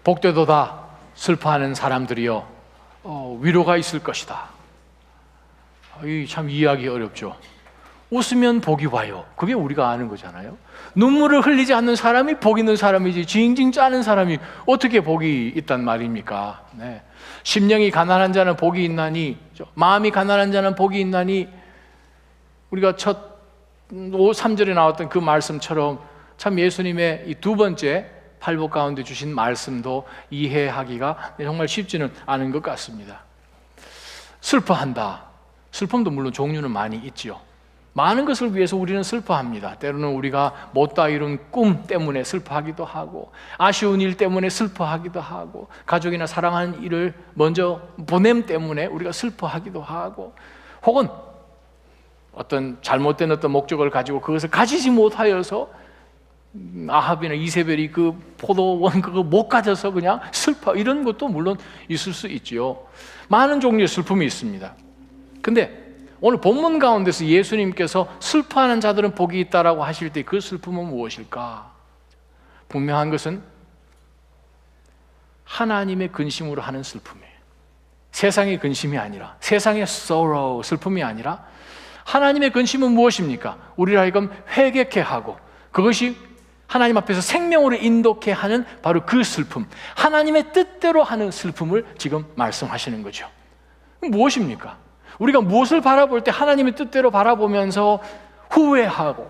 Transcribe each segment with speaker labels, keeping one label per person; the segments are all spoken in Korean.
Speaker 1: 복되도다 슬퍼하는 사람들이여 위로가 있을 것이다. 참 이해하기 어렵죠. 웃으면 복이 와요. 그게 우리가 아는 거잖아요. 눈물을 흘리지 않는 사람이 복 있는 사람이지, 징징 짜는 사람이 어떻게 복이 있단 말입니까? 네. 심령이 가난한 자는 복이 있나니, 마음이 가난한 자는 복이 있나니, 우리가 첫 3절에 나왔던 그 말씀처럼 참 예수님의 이 두 번째 팔복 가운데 주신 말씀도 이해하기가 정말 쉽지는 않은 것 같습니다. 슬퍼한다. 슬픔도 물론 종류는 많이 있죠. 많은 것을 위해서 우리는 슬퍼합니다. 때로는 우리가 못다 이룬 꿈 때문에 슬퍼하기도 하고, 아쉬운 일 때문에 슬퍼하기도 하고, 가족이나 사랑하는 일을 먼저 보냄 때문에 우리가 슬퍼하기도 하고, 혹은 어떤 잘못된 어떤 목적을 가지고 그것을 가지지 못하여서 아합이나 이세벨이 그 포도원 그거 못 가져서 그냥 슬퍼, 이런 것도 물론 있을 수 있지요. 많은 종류의 슬픔이 있습니다. 근데 오늘 본문 가운데서 예수님께서 슬퍼하는 자들은 복이 있다라고 하실 때 그 슬픔은 무엇일까? 분명한 것은 하나님의 근심으로 하는 슬픔이에요. 세상의 근심이 아니라, 세상의 sorrow, 슬픔이 아니라 하나님의 근심은 무엇입니까? 우리를 하여금 회개케 하고 그것이 하나님 앞에서 생명으로 인도케 하는 바로 그 슬픔, 하나님의 뜻대로 하는 슬픔을 지금 말씀하시는 거죠. 무엇입니까? 우리가 무엇을 바라볼 때 하나님의 뜻대로 바라보면서 후회하고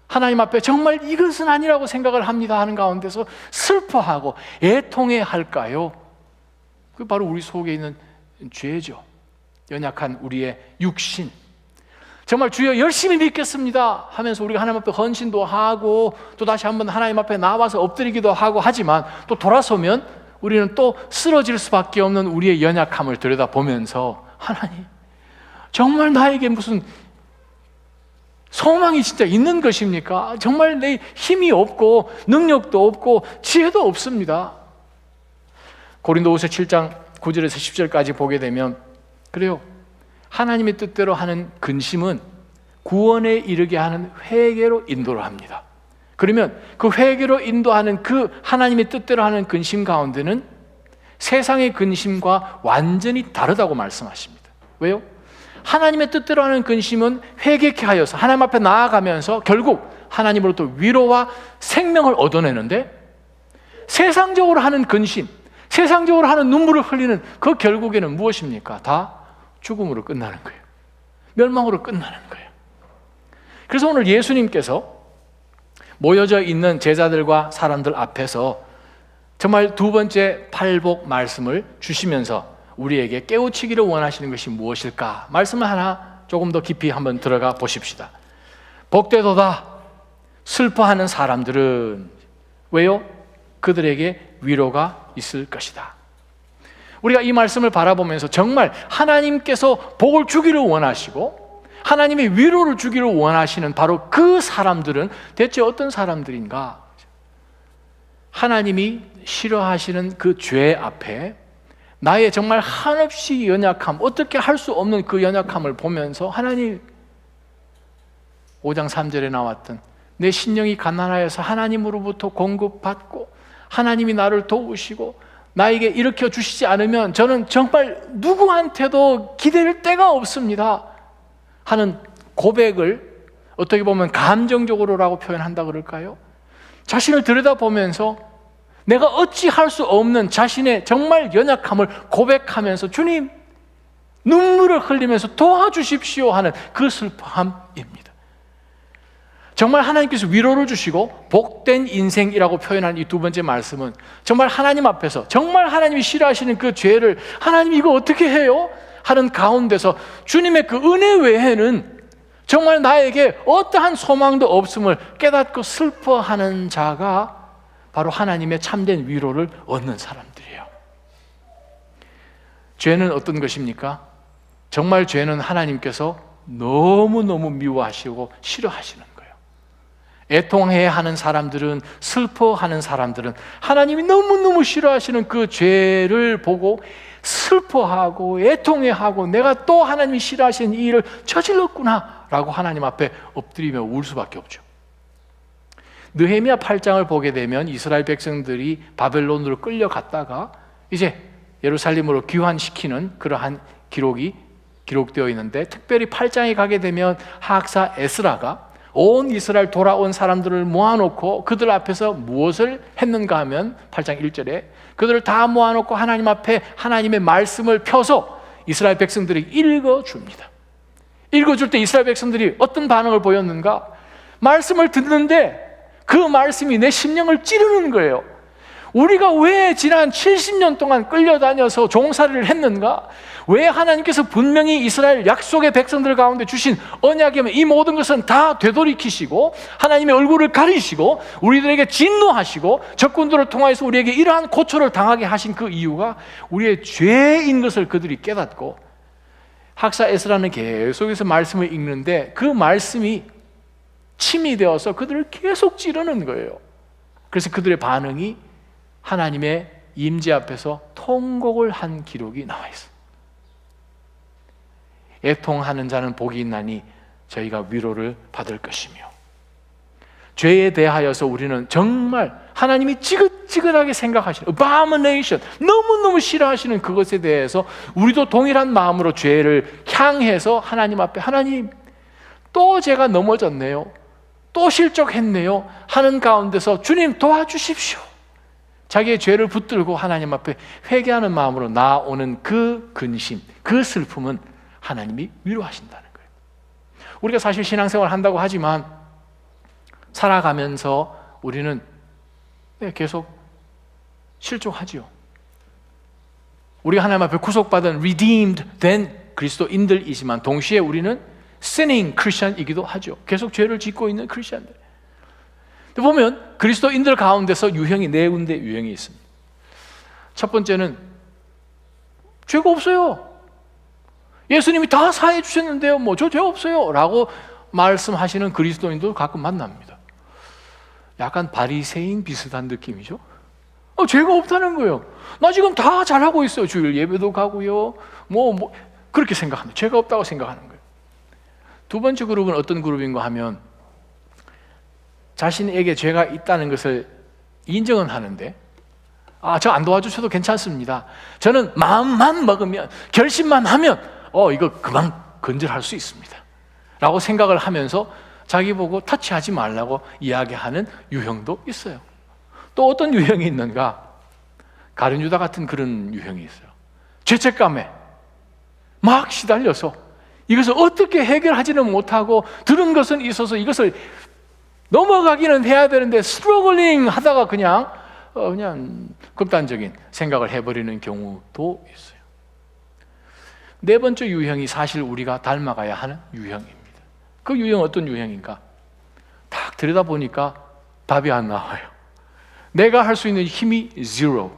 Speaker 1: 하나님 앞에 정말 이것은 아니라고 생각을 합니다 하는 가운데서 슬퍼하고 애통해 할까요? 그 바로 우리 속에 있는 죄죠. 연약한 우리의 육신. 정말 주여 열심히 믿겠습니다 하면서 우리가 하나님 앞에 헌신도 하고 또 다시 한번 하나님 앞에 나와서 엎드리기도 하고 하지만 또 돌아서면 우리는 또 쓰러질 수밖에 없는 우리의 연약함을 들여다보면서 하나님, 정말 나에게 무슨 소망이 진짜 있는 것입니까? 정말 내 힘이 없고 능력도 없고 지혜도 없습니다. 고린도후서 7장 9절에서 10절까지 보게 되면 그래요, 하나님의 뜻대로 하는 근심은 구원에 이르게 하는 회개로 인도를 합니다. 그러면 그 회개로 인도하는 그 하나님의 뜻대로 하는 근심 가운데는 세상의 근심과 완전히 다르다고 말씀하십니다. 왜요? 하나님의 뜻대로 하는 근심은 회개케 하여서 하나님 앞에 나아가면서 결국 하나님으로부터 위로와 생명을 얻어내는데, 세상적으로 하는 근심, 세상적으로 하는 눈물을 흘리는 그 결국에는 무엇입니까? 다 죽음으로 끝나는 거예요. 멸망으로 끝나는 거예요. 그래서 오늘 예수님께서 모여져 있는 제자들과 사람들 앞에서 정말 두 번째 팔복 말씀을 주시면서 우리에게 깨우치기를 원하시는 것이 무엇일까? 말씀을 하나 조금 더 깊이 한번 들어가 보십시다. 복되도다 슬퍼하는 사람들은, 왜요? 그들에게 위로가 있을 것이다. 우리가 이 말씀을 바라보면서 정말 하나님께서 복을 주기를 원하시고 하나님의 위로를 주기를 원하시는 바로 그 사람들은 대체 어떤 사람들인가? 하나님이 싫어하시는 그 죄 앞에 나의 정말 한없이 연약함, 어떻게 할 수 없는 그 연약함을 보면서 하나님, 5장 3절에 나왔던 내 심령이 가난하여서 하나님으로부터 공급받고 하나님이 나를 도우시고 나에게 일으켜 주시지 않으면 저는 정말 누구한테도 기댈 데가 없습니다 하는 고백을 어떻게 보면 감정적으로라고 표현한다 그럴까요? 자신을 들여다보면서 내가 어찌 할 수 없는 자신의 정말 연약함을 고백하면서 주님, 눈물을 흘리면서 도와주십시오 하는 그 슬픔입니다. 정말 하나님께서 위로를 주시고 복된 인생이라고 표현한 이 두 번째 말씀은 정말 하나님 앞에서 정말 하나님이 싫어하시는 그 죄를 하나님 이거 어떻게 해요? 하는 가운데서 주님의 그 은혜 외에는 정말 나에게 어떠한 소망도 없음을 깨닫고 슬퍼하는 자가 바로 하나님의 참된 위로를 얻는 사람들이에요. 죄는 어떤 것입니까? 정말 죄는 하나님께서 너무너무 미워하시고 싫어하시는 거예요. 애통해야 하는 사람들은, 슬퍼하는 사람들은 하나님이 너무너무 싫어하시는 그 죄를 보고 슬퍼하고 애통해하고 내가 또 하나님이 싫어하시는 이 일을 저질렀구나 라고 하나님 앞에 엎드리며 울 수밖에 없죠. 느헤미야 8장을 보게 되면 이스라엘 백성들이 바벨론으로 끌려갔다가 이제 예루살렘으로 귀환시키는 그러한 기록이 기록되어 있는데, 특별히 8장에 가게 되면 학사 에스라가 온 이스라엘 돌아온 사람들을 모아놓고 그들 앞에서 무엇을 했는가 하면 8장 1절에 그들을 다 모아놓고 하나님 앞에 하나님의 말씀을 펴서 이스라엘 백성들이 읽어줍니다. 읽어줄 때 이스라엘 백성들이 어떤 반응을 보였는가? 말씀을 듣는데 그 말씀이 내 심령을 찌르는 거예요. 우리가 왜 지난 70년 동안 끌려다녀서 종살이를 했는가? 왜 하나님께서 분명히 이스라엘 약속의 백성들 가운데 주신 언약이면 이 모든 것은 다 되돌이키시고 하나님의 얼굴을 가리시고 우리들에게 진노하시고 적군들을 통하여서 우리에게 이러한 고초를 당하게 하신 그 이유가 우리의 죄인 것을 그들이 깨닫고, 학사 에스라는 계속해서 말씀을 읽는데 그 말씀이 침이 되어서 그들을 계속 찌르는 거예요. 그래서 그들의 반응이 하나님의 임재 앞에서 통곡을 한 기록이 나와 있어요. 애통하는 자는 복이 있나니 저희가 위로를 받을 것이며, 죄에 대하여서 우리는 정말 하나님이 지긋지긋하게 생각하시는 abomination, 너무너무 싫어하시는 그것에 대해서 우리도 동일한 마음으로 죄를 향해서 하나님 앞에, 하나님 또 제가 넘어졌네요, 또 실족했네요 하는 가운데서 주님 도와주십시오, 자기의 죄를 붙들고 하나님 앞에 회개하는 마음으로 나오는 그 근심, 그 슬픔은 하나님이 위로하신다는 거예요. 우리가 사실 신앙생활 한다고 하지만 살아가면서 우리는 계속 실족하지요. 우리가 하나님 앞에 구속받은 redeemed 된 그리스도인들이지만 동시에 우리는 sinning 크리스천이기도 하죠. 계속 죄를 짓고 있는 크리스천들. 보면 그리스도인들 가운데서 유형이 네 군데 유형이 있습니다. 첫 번째는 죄가 없어요. 예수님이 다 사해 주셨는데요, 뭐 저 죄 없어요 라고 말씀하시는 그리스도인도 가끔 만납니다. 약간 바리새인 비슷한 느낌이죠. 죄가 없다는 거예요. 나 지금 다 잘하고 있어요. 주일 예배도 가고요, 뭐 그렇게 생각합니다. 죄가 없다고 생각하는 거예요. 두 번째 그룹은 어떤 그룹인가 하면 자신에게 죄가 있다는 것을 인정은 하는데, 저 안 도와주셔도 괜찮습니다, 저는 마음만 먹으면, 결심만 하면 이거 그만 건절할 수 있습니다 라고 생각을 하면서 자기 보고 터치하지 말라고 이야기하는 유형도 있어요. 또 어떤 유형이 있는가? 가룟 유다 같은 그런 유형이 있어요. 죄책감에 막 시달려서 이것을 어떻게 해결하지는 못하고 들은 것은 있어서 이것을 넘어가기는 해야 되는데 스트러글링 하다가 그냥 극단적인 생각을 해버리는 경우도 있어요. 네 번째 유형이 사실 우리가 닮아가야 하는 유형입니다. 그 유형은 어떤 유형인가? 딱 들여다보니까 답이 안 나와요. 내가 할 수 있는 힘이 zero.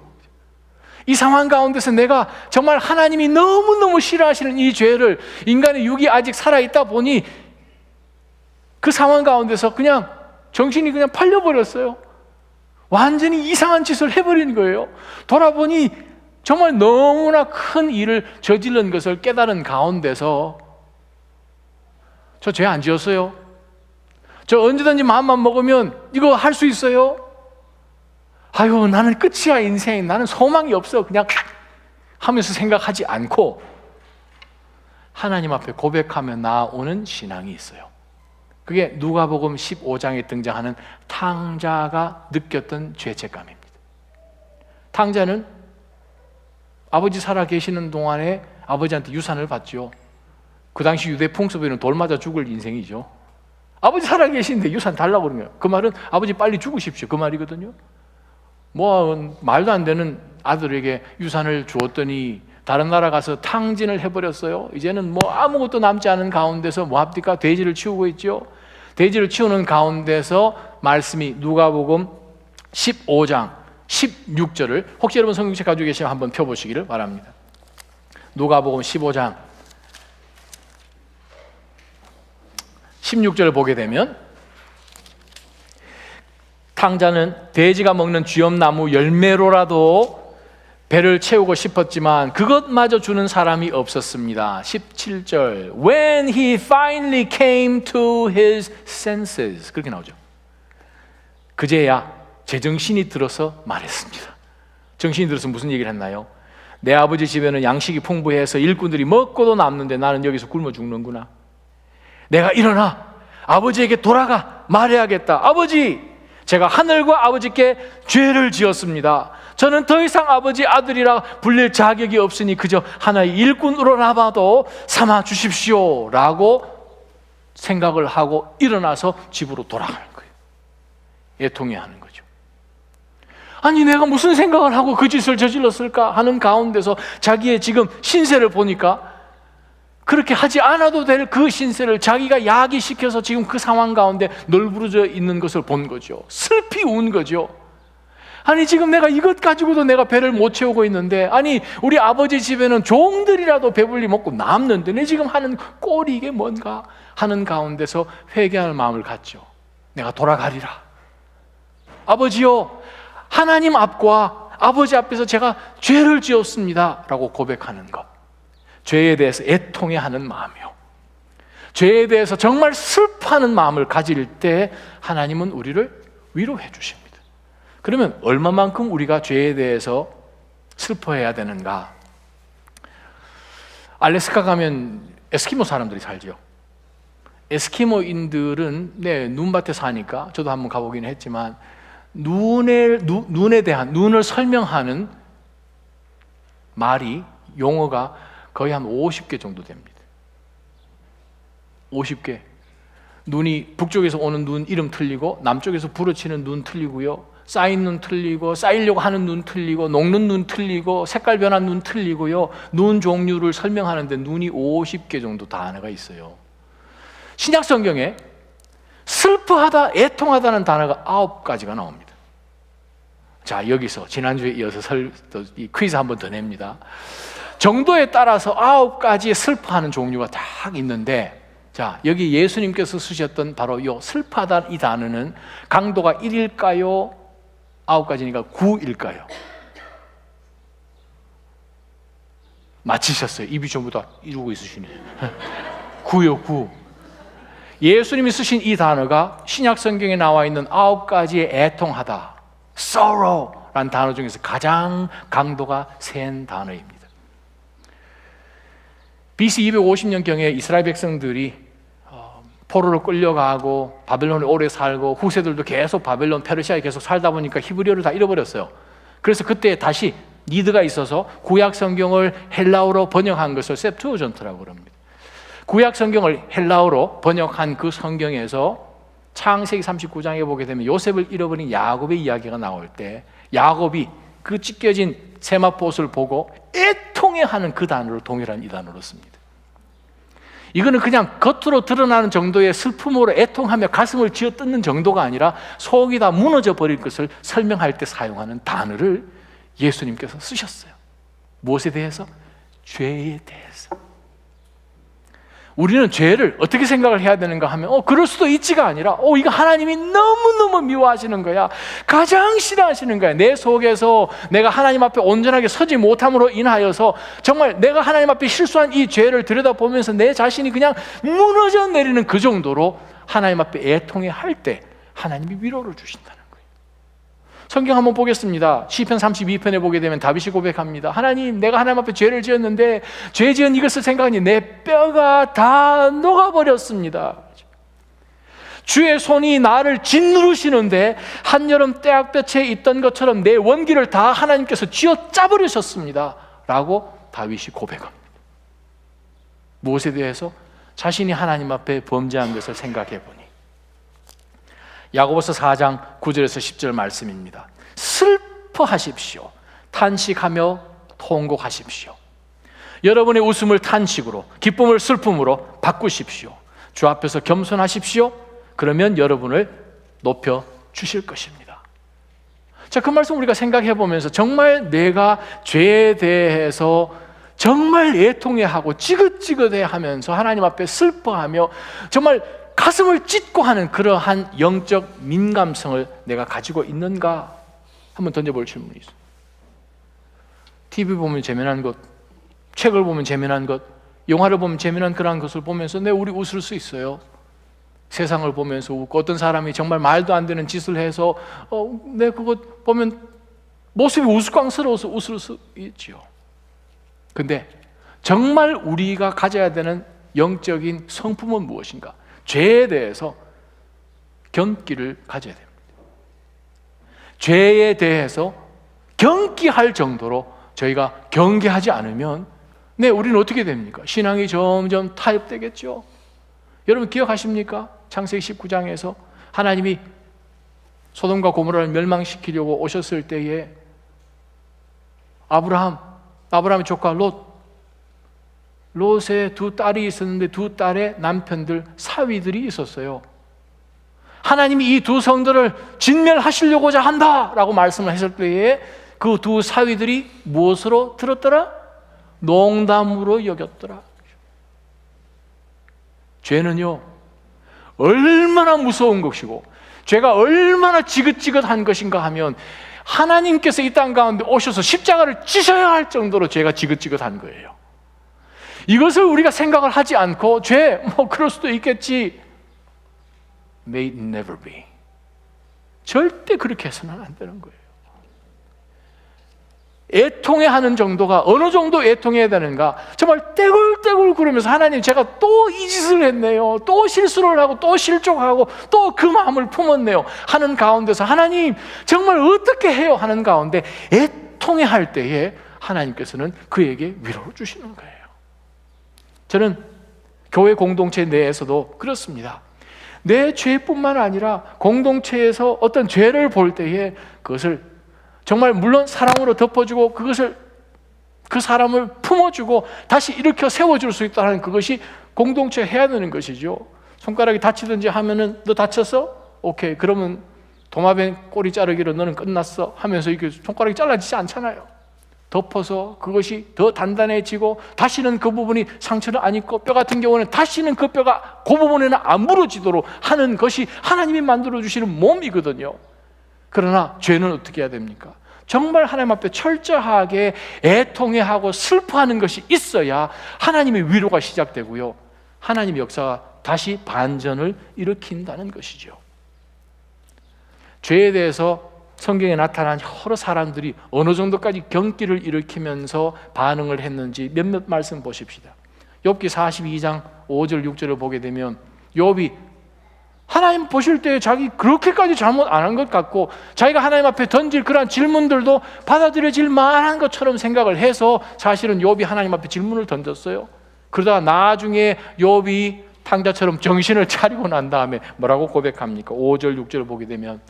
Speaker 1: 이 상황 가운데서 내가 정말 하나님이 너무너무 싫어하시는 이 죄를, 인간의 육이 아직 살아있다 보니 그 상황 가운데서 그냥 정신이 그냥 팔려버렸어요. 완전히 이상한 짓을 해버린 거예요. 돌아보니 정말 너무나 큰 일을 저지른 것을 깨달은 가운데서 저 죄 안 지었어요? 저 언제든지 마음만 먹으면 이거 할 수 있어요? 아유, 나는 끝이야 인생, 나는 소망이 없어, 그냥 하면서 생각하지 않고 하나님 앞에 고백하며 나오는 신앙이 있어요. 그게 누가복음 15장에 등장하는 탕자가 느꼈던 죄책감입니다. 탕자는 아버지 살아 계시는 동안에 아버지한테 유산을 받죠. 그 당시 유대 풍습에는 돌 맞아 죽을 인생이죠. 아버지 살아 계시는데 유산 달라고 그러는 거예요. 그 말은 아버지 빨리 죽으십시오, 그 말이거든요. 말도 안 되는 아들에게 유산을 주었더니 다른 나라 가서 탕진을 해버렸어요. 이제는 아무것도 남지 않은 가운데서 합니까? 돼지를 치우고 있죠. 돼지를 치우는 가운데서 말씀이 누가복음 15장 16절을, 혹시 여러분 성경책 가지고 계시면 한번 펴보시기를 바랍니다. 누가복음 15장 16절을 보게 되면, 탕자는 돼지가 먹는 쥐엄나무 열매로라도 배를 채우고 싶었지만 그것마저 주는 사람이 없었습니다. 17절 When he finally came to his senses, 그렇게 나오죠. 그제야 제정신이 들어서 말했습니다. 정신이 들어서 무슨 얘기를 했나요? 내 아버지 집에는 양식이 풍부해서 일꾼들이 먹고도 남는데 나는 여기서 굶어 죽는구나. 내가 일어나 아버지에게 돌아가 말해야겠다. 아버지, 제가 하늘과 아버지께 죄를 지었습니다. 저는 더 이상 아버지 아들이라 불릴 자격이 없으니 그저 하나의 일꾼으로나마도 삼아 주십시오 라고 생각을 하고 일어나서 집으로 돌아가는 거예요. 애통해하는 거죠. 아니, 내가 무슨 생각을 하고 그 짓을 저질렀을까 하는 가운데서 자기의 지금 신세를 보니까 그렇게 하지 않아도 될 그 신세를 자기가 야기시켜서 지금 그 상황 가운데 널브러져 있는 것을 본 거죠. 슬피 운 거죠. 아니, 지금 내가 이것 가지고도 내가 배를 못 채우고 있는데, 아니, 우리 아버지 집에는 종들이라도 배불리 먹고 남는데 내 지금 하는 꼴이 이게 뭔가 하는 가운데서 회개할 마음을 갖죠. 내가 돌아가리라. 아버지요, 하나님 앞과 아버지 앞에서 제가 죄를 지었습니다 라고 고백하는 것, 죄에 대해서 애통해하는 마음이요, 죄에 대해서 정말 슬퍼하는 마음을 가질 때 하나님은 우리를 위로해 주십니다. 그러면 얼마만큼 우리가 죄에 대해서 슬퍼해야 되는가? 알래스카 가면 에스키모 사람들이 살죠. 에스키모인들은 눈밭에 사니까 저도 한번 가보긴 했지만 눈에 대한, 눈을 설명하는 말이, 용어가 거의 한 50개 정도 됩니다. 50개. 눈이 북쪽에서 오는 눈 이름 틀리고, 남쪽에서 부러치는 눈 틀리고요, 쌓인 눈 틀리고, 쌓이려고 하는 눈 틀리고, 녹는 눈 틀리고, 색깔 변한 눈 틀리고요, 눈 종류를 설명하는데 눈이 50개 정도 단어가 있어요. 신약 성경에 슬퍼하다, 애통하다는 단어가 9가지가 나옵니다. 자, 여기서 지난주에 이어서 이 퀴즈 한번 더 냅니다. 정도에 따라서 9가지의 슬퍼하는 종류가 딱 있는데, 자, 여기 예수님께서 쓰셨던 바로 이 슬퍼하다 이 단어는 강도가 1일까요? 9가지니까 9일까요? 맞히셨어요. 입이 전부 다 이러고 있으시네. 9요, 9. 예수님이 쓰신 이 단어가 신약 성경에 나와 있는 9가지의 애통하다, sorrow라는 단어 중에서 가장 강도가 센 단어입니다. BC 250년경에 이스라엘 백성들이 포로로 끌려가고 바벨론에 오래 살고, 후세들도 계속 바벨론, 페르시아에 계속 살다 보니까 히브리어를 다 잃어버렸어요. 그래서 그때 다시 니드가 있어서 구약 성경을 헬라어로 번역한 것을 셉투어전트라고 그럽니다. 구약 성경을 헬라어로 번역한 그 성경에서 창세기 39장에 보게 되면 요셉을 잃어버린 야곱의 이야기가 나올 때, 야곱이 그 찢겨진 세마포옷을 보고 애통해하는 그 단어를 동일한 이 단어로 씁니다. 이거는 그냥 겉으로 드러나는 정도의 슬픔으로 애통하며 가슴을 쥐어뜯는 정도가 아니라 속이 다 무너져 버릴 것을 설명할 때 사용하는 단어를 예수님께서 쓰셨어요. 무엇에 대해서? 죄에 대해서. 우리는 죄를 어떻게 생각을 해야 되는가 하면 그럴 수도 있지가 아니라 이거 하나님이 너무너무 미워하시는 거야, 가장 싫어하시는 거야. 내 속에서 내가 하나님 앞에 온전하게 서지 못함으로 인하여서 정말 내가 하나님 앞에 실수한 이 죄를 들여다보면서 내 자신이 그냥 무너져 내리는 그 정도로 하나님 앞에 애통해 할 때 하나님이 위로를 주신다는 거예요. 성경 한번 보겠습니다. 시편 32편에 보게 되면 다윗이 고백합니다. 하나님, 내가 하나님 앞에 죄를 지었는데 죄 지은 이것을 생각하니 내 뼈가 다 녹아버렸습니다. 주의 손이 나를 짓누르시는데 한여름 떼약볕에 있던 것처럼 내 원기를 다 하나님께서 쥐어 짜버리셨습니다 라고 다윗이 고백합니다. 무엇에 대해서? 자신이 하나님 앞에 범죄한 것을 생각해 보니. 야고보서 4장 9절에서 10절 말씀입니다. 슬퍼하십시오. 탄식하며 통곡하십시오. 여러분의 웃음을 탄식으로, 기쁨을 슬픔으로 바꾸십시오. 주 앞에서 겸손하십시오. 그러면 여러분을 높여 주실 것입니다. 자, 그 말씀 우리가 생각해 보면서 정말 내가 죄에 대해서 정말 애통해하고 지긋지긋해 하면서 하나님 앞에 슬퍼하며 정말 가슴을 찢고 하는 그러한 영적 민감성을 내가 가지고 있는가? 한번 던져볼 질문이 있어요. TV 보면 재미난 것, 책을 보면 재미난 것, 영화를 보면 재미난 그러한 것을 보면서 우리 웃을 수 있어요. 세상을 보면서 웃고, 어떤 사람이 정말 말도 안 되는 짓을 해서 내 그거 보면 모습이 우스꽝스러워서 웃을 수 있지요. 근데 정말 우리가 가져야 되는 영적인 성품은 무엇인가? 죄에 대해서 경기를 가져야 됩니다. 죄에 대해서 경기할 정도로 저희가 경계하지 않으면 우리는 어떻게 됩니까? 신앙이 점점 타협되겠죠. 여러분 기억하십니까? 창세기 19장에서 하나님이 소돔과 고모라를 멸망시키려고 오셨을 때에 아브라함의 조카 롯의 두 딸이 있었는데 두 딸의 남편들, 사위들이 있었어요. 하나님이 이 두 성들을 진멸하시려고자 한다라고 말씀을 했을 때에 그 두 사위들이 무엇으로 들었더라? 농담으로 여겼더라. 죄는요, 얼마나 무서운 것이고 죄가 얼마나 지긋지긋한 것인가 하면 하나님께서 이 땅 가운데 오셔서 십자가를 지셔야 할 정도로 죄가 지긋지긋한 거예요. 이것을 우리가 생각을 하지 않고 죄, 그럴 수도 있겠지, may it never be. 절대 그렇게 해서는 안 되는 거예요. 애통해하는 정도가 어느 정도 애통해야 되는가? 정말 떼굴떼굴 구르면서 하나님, 제가 또 이 짓을 했네요, 또 실수를 하고 또 실족하고 또 그 마음을 품었네요 하는 가운데서 하나님 정말 어떻게 해요 하는 가운데 애통해할 때에 하나님께서는 그에게 위로를 주시는 거예요. 저는 교회 공동체 내에서도 그렇습니다. 내 죄뿐만 아니라 공동체에서 어떤 죄를 볼 때에 그것을 정말 물론 사랑으로 덮어주고 그것을 그 사람을 품어주고 다시 일으켜 세워줄 수 있다는 그것이 공동체 해야 되는 것이죠. 손가락이 다치든지 하면은 너 다쳤어? 오케이, 그러면 도마뱀 꼬리 자르기로 너는 끝났어 하면서 이게 손가락이 잘라지지 않잖아요. 덮어서 그것이 더 단단해지고 다시는 그 부분이 상처를 안 입고 뼈 같은 경우는 다시는 그 뼈가 그 부분에는 안 부러지도록 하는 것이 하나님이 만들어주시는 몸이거든요. 그러나 죄는 어떻게 해야 됩니까? 정말 하나님 앞에 철저하게 애통해하고 슬퍼하는 것이 있어야 하나님의 위로가 시작되고요, 하나님의 역사가 다시 반전을 일으킨다는 것이죠. 죄에 대해서 성경에 나타난 여러 사람들이 어느 정도까지 경기를 일으키면서 반응을 했는지 몇몇 말씀 보십시다. 욥기 42장 5절 6절을 보게 되면 욥이 하나님 보실 때 자기 그렇게까지 잘못 안 한 것 같고 자기가 하나님 앞에 던질 그러한 질문들도 받아들여질 만한 것처럼 생각을 해서 사실은 욥이 하나님 앞에 질문을 던졌어요. 그러다가 나중에 욥이 탕자처럼 정신을 차리고 난 다음에 뭐라고 고백합니까? 5절 6절을 보게 되면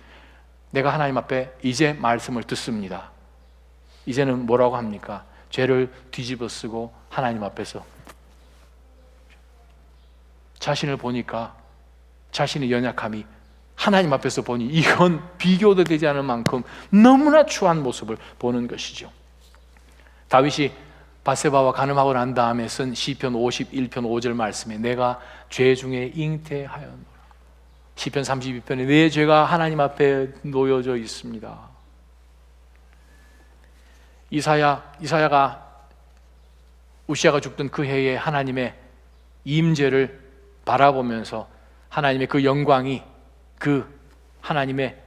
Speaker 1: 내가 하나님 앞에 이제 말씀을 듣습니다. 이제는 뭐라고 합니까? 죄를 뒤집어 쓰고 하나님 앞에서 자신을 보니까 자신의 연약함이 하나님 앞에서 보니 이건 비교도 되지 않을 만큼 너무나 추한 모습을 보는 것이죠. 다윗이 밧세바와 간음하고 난 다음에 쓴 시편 51편 5절 말씀에 내가 죄 중에 잉태하였노라. 시편 32편에 내 죄가 하나님 앞에 놓여져 있습니다. 이사야가 우시아가 죽던 그 해에 하나님의 임재를 바라보면서 하나님의 그 영광이 그 하나님의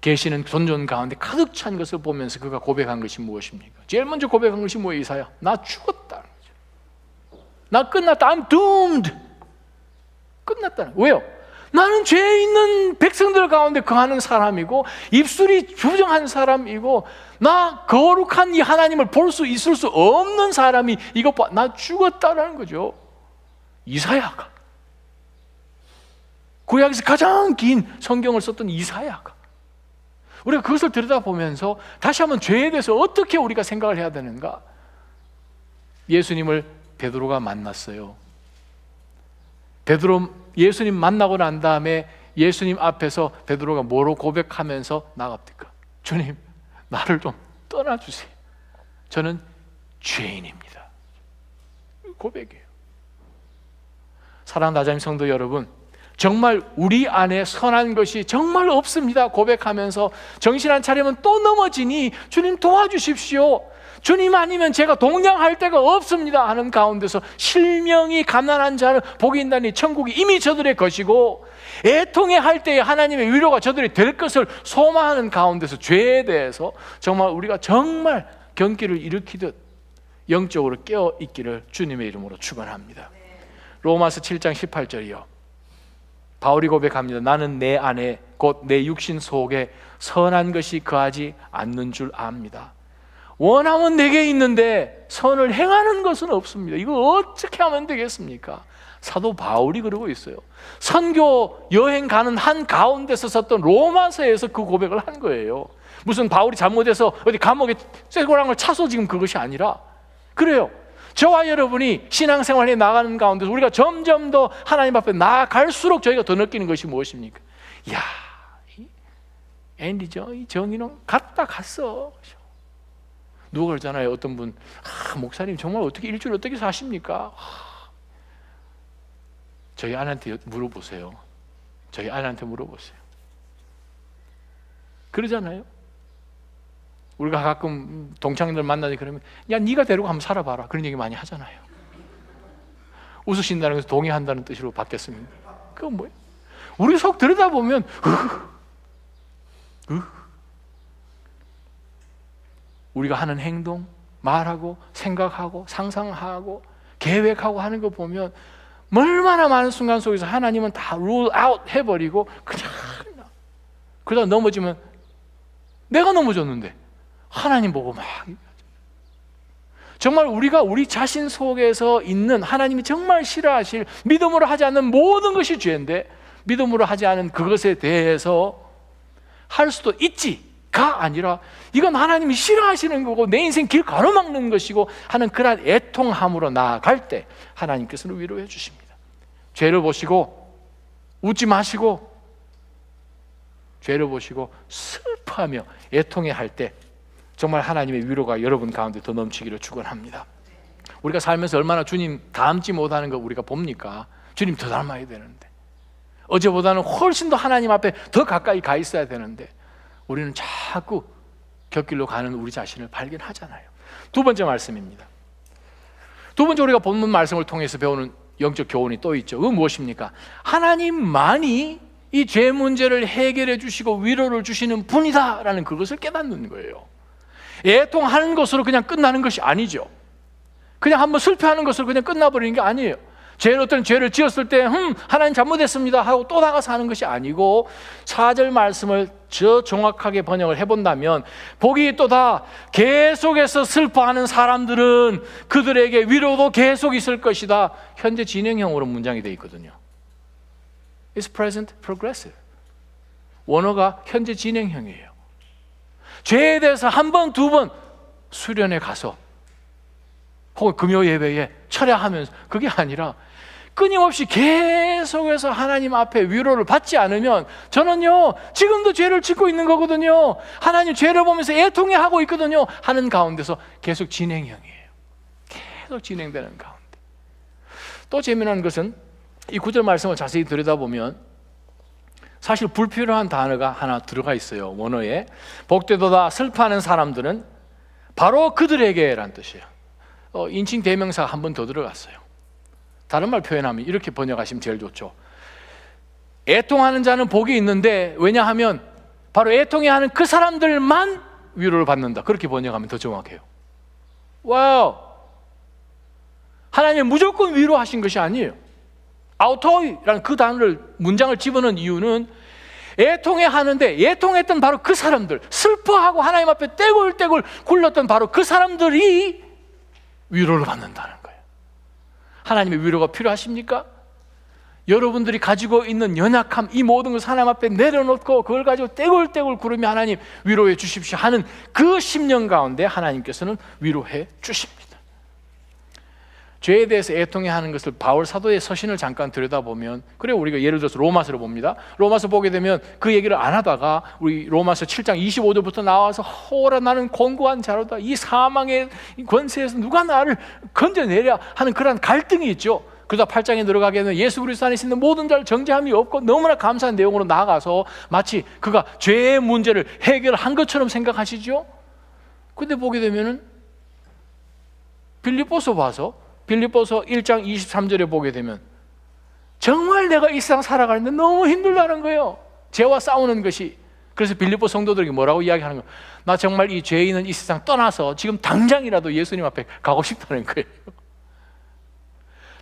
Speaker 1: 계시는 존존 가운데 가득 찬 것을 보면서 그가 고백한 것이 무엇입니까? 제일 먼저 고백한 것이 뭐예요? 이사야, 나 죽었다는 거죠. 나 끝났다. I'm doomed. 끝났다는 거예요. 왜요? 나는 죄 있는 백성들 가운데 거하는 사람이고 입술이 부정한 사람이고 나 거룩한 이 하나님을 볼 수 있을 수 없는 사람이 이것 봐, 나 죽었다라는 거죠. 이사야가 구약에서 가장 긴 성경을 썼던 이사야가 우리가 그것을 들여다보면서 다시 한번 죄에 대해서 어떻게 우리가 생각을 해야 되는가? 예수님을 베드로가 만났어요. 예수님 만나고 난 다음에 예수님 앞에서 베드로가 뭐로 고백하면서 나갑니까? 주님, 나를 좀 떠나주세요. 저는 죄인입니다. 고백이에요. 사랑하는 나자님 성도 여러분, 정말 우리 안에 선한 것이 정말 없습니다 고백하면서 정신 안 차리면 또 넘어지니 주님 도와주십시오, 주님 아니면 제가 동냥할 데가 없습니다 하는 가운데서 실명이 가난한 자는 복이 있나니 천국이 이미 저들의 것이고, 애통해 할 때에 하나님의 위로가 저들이 될 것을 소망하는 가운데서 죄에 대해서 정말 우리가 정말 경기를 일으키듯 영적으로 깨어 있기를 주님의 이름으로 축원합니다. 로마서 7장 18절이요. 바울이 고백합니다. 나는 내 안에 곧 내 육신 속에 선한 것이 거하지 않는 줄 압니다. 원함은 내게 있는데 선을 행하는 것은 없습니다. 이거 어떻게 하면 되겠습니까? 사도 바울이 그러고 있어요. 선교 여행 가는 한 가운데서 썼던 로마서에서 그 고백을 한 거예요. 무슨 바울이 잘못해서 어디 감옥에 쇠고랑을 차서 지금 그것이 아니라, 그래요. 저와 여러분이 신앙생활에 나가는 가운데서 우리가 점점 더 하나님 앞에 나아갈수록 저희가 더 느끼는 것이 무엇입니까? 이야, 앤디죠, 이 정의는 갔다 갔어. 누가 그러잖아요. 어떤 분, 목사님 정말 어떻게 일주일 어떻게 사십니까? 저희 아내한테 물어보세요. 저희 아내한테 물어보세요. 그러잖아요. 우리가 가끔 동창들 만나지 그러면 야 네가 데리고 한번 살아봐라 그런 얘기 많이 하잖아요. 웃으신다는 것은 동의한다는 뜻으로 바뀌었습니다. 그건 뭐예요? 우리 속 들여다보면 우리가 하는 행동, 말하고 생각하고 상상하고 계획하고 하는 거 보면 얼마나 많은 순간 속에서 하나님은 다 룰 아웃 해버리고 그냥 그러다 넘어지면 내가 넘어졌는데 하나님 보고 막, 정말 우리가 우리 자신 속에서 있는 하나님이 정말 싫어하실 믿음으로 하지 않는 모든 것이 죄인데, 믿음으로 하지 않은 그것에 대해서 할 수도 있지가 아니라 이건 하나님이 싫어하시는 거고 내 인생 길 가로막는 것이고 하는 그런 애통함으로 나아갈 때 하나님께서는 위로해 주십니다. 죄를 보시고 웃지 마시고, 죄를 보시고 슬퍼하며 애통해 할 때 정말 하나님의 위로가 여러분 가운데 더 넘치기를 축원합니다. 우리가 살면서 얼마나 주님 닮지 못하는 거 우리가 봅니까? 주님 더 닮아야 되는데, 어제보다는 훨씬 더 하나님 앞에 더 가까이 가 있어야 되는데 우리는 자꾸 곁길로 가는 우리 자신을 발견하잖아요. 두 번째 말씀입니다. 두 번째 우리가 본문 말씀을 통해서 배우는 영적 교훈이 또 있죠. 그건 무엇입니까? 하나님만이 이 죄 문제를 해결해 주시고 위로를 주시는 분이다라는 그것을 깨닫는 거예요. 애통하는 것으로 그냥 끝나는 것이 아니죠. 그냥 한번 슬퍼하는 것으로 그냥 끝나버리는 게 아니에요. 어떤 죄를 지었을 때 하나님 잘못했습니다 하고 또 나가서 하는 것이 아니고, 4절 말씀을 저 정확하게 번역을 해본다면 복이 있도다, 계속해서 슬퍼하는 사람들은 그들에게 위로도 계속 있을 것이다. 현재 진행형으로 문장이 되어 있거든요. It's present progressive. 원어가 현재 진행형이에요. 죄에 대해서 한 번, 두 번 수련회 가서 혹은 금요 예배에 철야하면서, 그게 아니라 끊임없이 계속해서 하나님 앞에 위로를 받지 않으면, 저는요 지금도 죄를 짓고 있는 거거든요, 하나님 죄를 보면서 애통해 하고 있거든요 하는 가운데서 계속 진행형이에요. 계속 진행되는 가운데. 또 재미난 것은 이 9절 말씀을 자세히 들여다보면 사실 불필요한 단어가 하나 들어가 있어요. 원어에 복되도다 슬퍼하는 사람들은 바로 그들에게 라는 뜻이에요. 인칭 대명사가 한 번 더 들어갔어요. 다른 말 표현하면 이렇게 번역하시면 제일 좋죠. 애통하는 자는 복이 있는데, 왜냐하면 바로 애통해하는 그 사람들만 위로를 받는다. 그렇게 번역하면 더 정확해요. 와우! 하나님은 무조건 위로하신 것이 아니에요. 아우토이라는 그 단어를 문장을 집어넣은 이유는 애통해 하는데, 애통했던 바로 그 사람들, 슬퍼하고 하나님 앞에 떼굴떼굴 굴렀던 바로 그 사람들이 위로를 받는다는 거예요. 하나님의 위로가 필요하십니까? 여러분들이 가지고 있는 연약함, 이 모든 것을 하나님 앞에 내려놓고 그걸 가지고 떼굴떼굴 구르며 하나님 위로해 주십시오 하는 그 심령 가운데 하나님께서는 위로해 주십니다. 죄에 대해서 애통해하는 것을 바울 사도의 서신을 잠깐 들여다보면, 그래 우리가 예를 들어서 로마서를 봅니다. 로마서 보게 되면 그 얘기를 안 하다가 우리 로마서 7장 25절부터 나와서 호라 나는 권고한 자로다, 이 사망의 권세에서 누가 나를 건져내랴 하는 그런 갈등이 있죠. 그러다 8장에 들어가게 되면 예수 그리스도 안에 있는 모든 자를 정죄함이 없고 너무나 감사한 내용으로 나아가서 마치 그가 죄의 문제를 해결한 것처럼 생각하시죠? 근데 보게 되면은 빌립보서 봐서 빌립보서 1장 23절에 보게 되면 정말 내가 이 세상 살아가는데 너무 힘들다는 거예요. 죄와 싸우는 것이. 그래서 빌립보 성도들에게 뭐라고 이야기하는 거예요? 나 정말 이 죄인은 이 세상 떠나서 지금 당장이라도 예수님 앞에 가고 싶다는 거예요.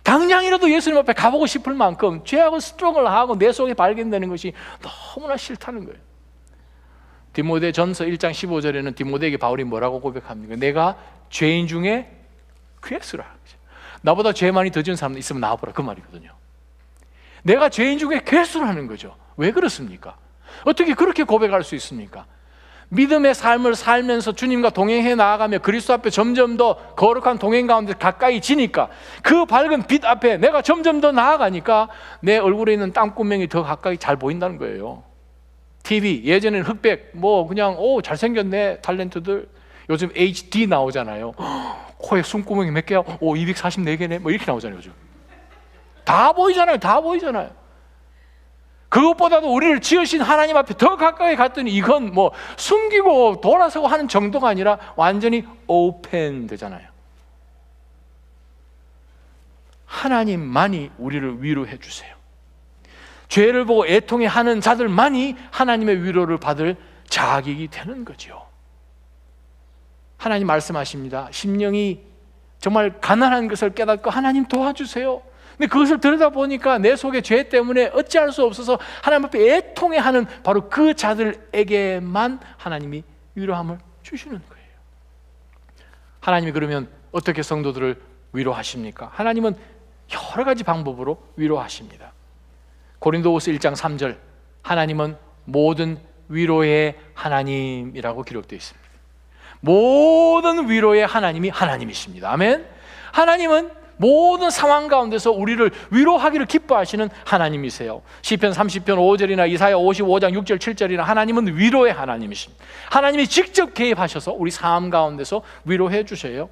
Speaker 1: 당장이라도 예수님 앞에 가보고 싶을 만큼 죄하고 스트롱을 하고 내 속에 발견되는 것이 너무나 싫다는 거예요. 디모데전서 1장 15절에는 디모데에게 바울이 뭐라고 고백합니까? 내가 죄인 중에 괴수라. 나보다 죄 많이 더 지은 사람 있으면 나와보라, 그 말이거든요. 내가 죄인 중에 괴수라는 거죠. 왜 그렇습니까? 어떻게 그렇게 고백할 수 있습니까? 믿음의 삶을 살면서 주님과 동행해 나아가며 그리스도 앞에 점점 더 거룩한 동행 가운데 가까이 지니까 그 밝은 빛 앞에 내가 점점 더 나아가니까 내 얼굴에 있는 땀구멍이 더 가까이 잘 보인다는 거예요. TV, 예전에는 흑백, 그냥 잘생겼네 탤런트들. 요즘 HD 나오잖아요. 코에 숨구멍이 몇 개야? 244개네 이렇게 나오잖아요. 요즘 다 보이잖아요. 다 보이잖아요. 그것보다도 우리를 지으신 하나님 앞에 더 가까이 갔더니 이건 숨기고 돌아서고 하는 정도가 아니라 완전히 오픈 되잖아요. 하나님만이 우리를 위로해 주세요. 죄를 보고 애통해 하는 자들만이 하나님의 위로를 받을 자격이 되는 거죠. 하나님 말씀하십니다. 심령이 정말 가난한 것을 깨닫고 하나님 도와주세요. 근데 그것을 들여다보니까 내 속에 죄 때문에 어찌할 수 없어서 하나님 앞에 애통해하는 바로 그 자들에게만 하나님이 위로함을 주시는 거예요. 하나님이 그러면 어떻게 성도들을 위로하십니까? 하나님은 여러 가지 방법으로 위로하십니다. 고린도후서 1장 3절, 하나님은 모든 위로의 하나님이라고 기록되어 있습니다. 모든 위로의 하나님이 하나님이십니다. 아멘. 하나님은 모든 상황 가운데서 우리를 위로하기를 기뻐하시는 하나님이세요. 시편 30편 5절이나 이사야 55장 6절 7절이나 하나님은 위로의 하나님이십니다. 하나님이 직접 개입하셔서 우리 삶 가운데서 위로해 주셔요.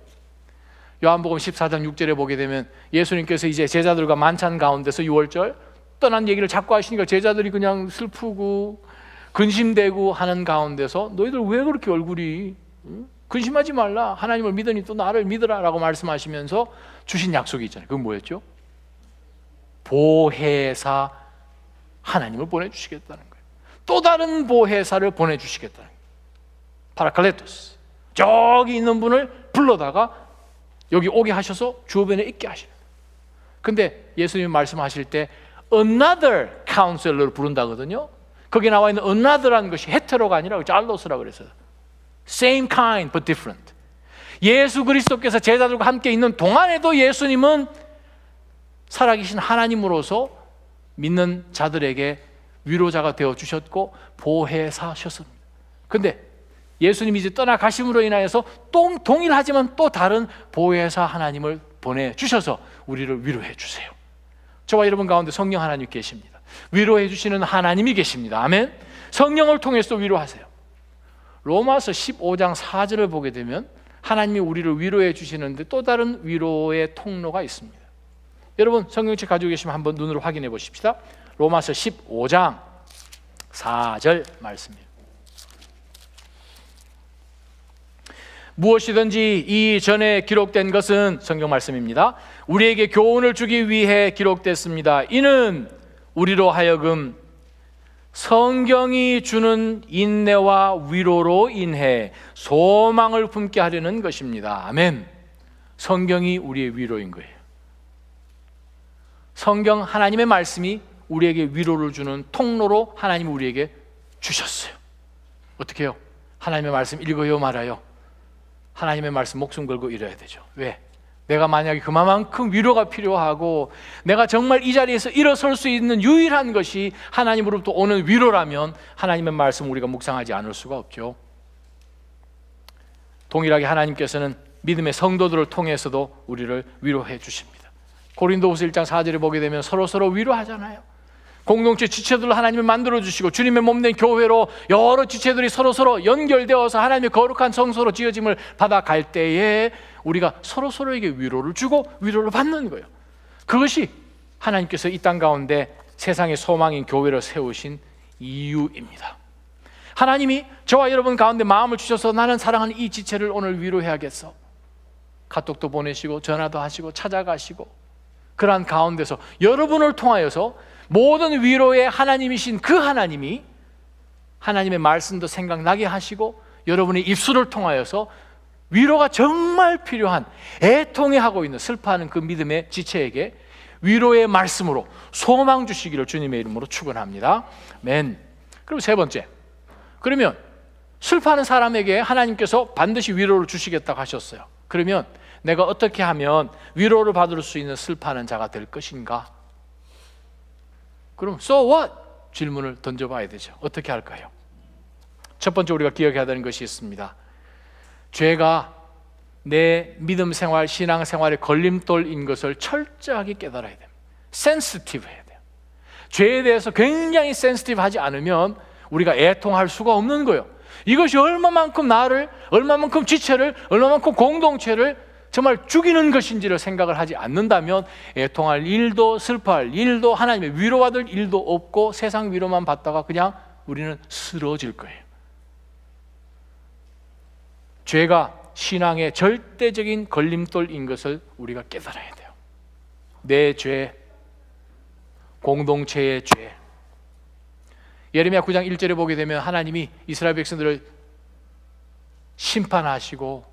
Speaker 1: 요한복음 14장 6절에 보게 되면 예수님께서 이제 제자들과 만찬 가운데서 6월절 떠난 얘기를 자꾸 하시니까 제자들이 그냥 슬프고 근심되고 하는 가운데서 너희들 왜 그렇게 얼굴이 근심하지 말라, 하나님을 믿으니 또 나를 믿으라 라고 말씀하시면서 주신 약속이 있잖아요. 그건 뭐였죠? 보혜사 하나님을 보내주시겠다는 거예요. 또 다른 보혜사를 보내주시겠다는 거예요. 파라클레토스, 저기 있는 분을 불러다가 여기 오게 하셔서 주변에 있게 하시는 거예요. 근데 예수님 말씀하실 때 another counselor를 부른다거든요. 거기 나와 있는 another라는 것이 헤테로가 아니라 알로스라고 그랬어요. Same kind but different. 예수 그리스도께서 제자들과 함께 있는 동안에도 예수님은 살아계신 하나님으로서 믿는 자들에게 위로자가 되어주셨고 보혜사셨습니다. 그런데 예수님이 이제 떠나가심으로 인하여서 또 동일하지만 또 다른 보혜사 하나님을 보내주셔서 우리를 위로해 주세요. 저와 여러분 가운데 성령 하나님 계십니다. 위로해 주시는 하나님이 계십니다. 아멘. 성령을 통해서 위로하세요. 로마서 15장 4절을 보게 되면 하나님이 우리를 위로해 주시는데 또 다른 위로의 통로가 있습니다. 여러분 성경책 가지고 계시면 한번 눈으로 확인해 보십시다. 로마서 15장 4절 말씀입니다. 무엇이든지 이전에 기록된 것은 성경 말씀입니다. 우리에게 교훈을 주기 위해 기록됐습니다. 이는 우리로 하여금 성경이 주는 인내와 위로로 인해 소망을 품게 하려는 것입니다. 아멘. 성경이 우리의 위로인 거예요. 성경 하나님의 말씀이 우리에게 위로를 주는 통로로 하나님이 우리에게 주셨어요. 어떻게 해요? 하나님의 말씀 읽어요 말아요? 하나님의 말씀 목숨 걸고 읽어야 되죠. 왜? 내가 만약에 그만큼 위로가 필요하고 내가 정말 이 자리에서 일어설 수 있는 유일한 것이 하나님으로부터 오는 위로라면 하나님의 말씀 우리가 묵상하지 않을 수가 없죠. 동일하게 하나님께서는 믿음의 성도들을 통해서도 우리를 위로해 주십니다. 고린도후서 1장 4절에 보게 되면 서로 위로하잖아요. 공동체 지체들로 하나님을 만들어주시고 주님의 몸된 교회로 여러 지체들이 서로 연결되어서 하나님의 거룩한 성소로 지어짐을 받아갈 때에 우리가 서로에게 위로를 주고 위로를 받는 거예요. 그것이 하나님께서 이 땅 가운데 세상의 소망인 교회를 세우신 이유입니다. 하나님이 저와 여러분 가운데 마음을 주셔서 나는 사랑하는 이 지체를 오늘 위로해야겠어. 카톡도 보내시고 전화도 하시고 찾아가시고 그러한 가운데서 여러분을 통하여서 모든 위로의 하나님이신 그 하나님이 하나님의 말씀도 생각나게 하시고 여러분의 입술을 통하여서 위로가 정말 필요한 애통해하고 있는 슬퍼하는 그 믿음의 지체에게 위로의 말씀으로 소망 주시기를 주님의 이름으로 축원합니다. 아멘. 그리고 세 번째, 그러면 슬퍼하는 사람에게 하나님께서 반드시 위로를 주시겠다고 하셨어요. 그러면 내가 어떻게 하면 위로를 받을 수 있는 슬퍼하는 자가 될 것인가? 그럼 So what? 질문을 던져봐야 되죠. 어떻게 할까요? 첫 번째 우리가 기억해야 되는 것이 있습니다. 죄가 내 믿음 생활, 신앙 생활의 걸림돌인 것을 철저하게 깨달아야 됩니다. 센시티브 해야 돼요. 죄에 대해서 굉장히 센시티브 하지 않으면 우리가 애통할 수가 없는 거예요. 이것이 얼마만큼 나를, 얼마만큼 지체를, 얼마만큼 공동체를 정말 죽이는 것인지를 생각을 하지 않는다면 애통할 일도, 슬퍼할 일도, 하나님의 위로받을 일도 없고 세상 위로만 받다가 그냥 우리는 쓰러질 거예요. 죄가 신앙의 절대적인 걸림돌인 것을 우리가 깨달아야 돼요. 내 죄, 공동체의 죄. 예레미야 9장 1절에 보게 되면 하나님이 이스라엘 백성들을 심판하시고